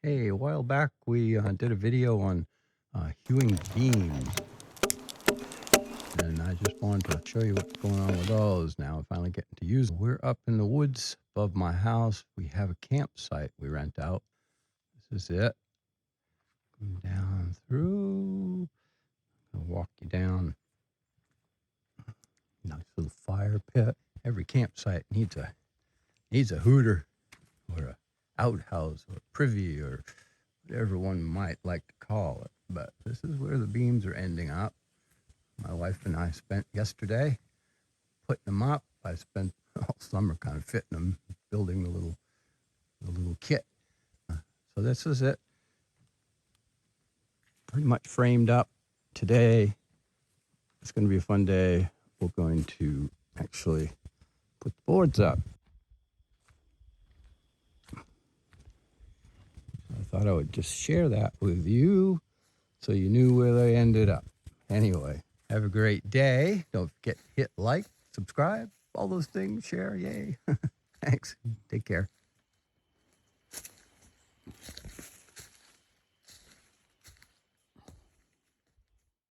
Hey, a while back we did a video on hewing beams, and I just wanted to show you what's going on with those now. I'm finally getting to use them. We're up in the woods above my house. We have a campsite we rent out. This is it. Come down through. I'll walk you down. Nice little fire pit. Every campsite needs a hooter or a outhouse or a privy or whatever one might like to call it. But this is where the beams are ending up. My wife and I spent yesterday putting them up. I spent all summer kind of fitting them, building the little kit. So this is it. Pretty much framed up today. It's going to be a fun day. We're going to actually put the boards up. I thought I would just share that with you so you knew where they ended up. Anyway, have a great day. Don't forget to hit like, subscribe, all those things, share, yay. Thanks. Take care.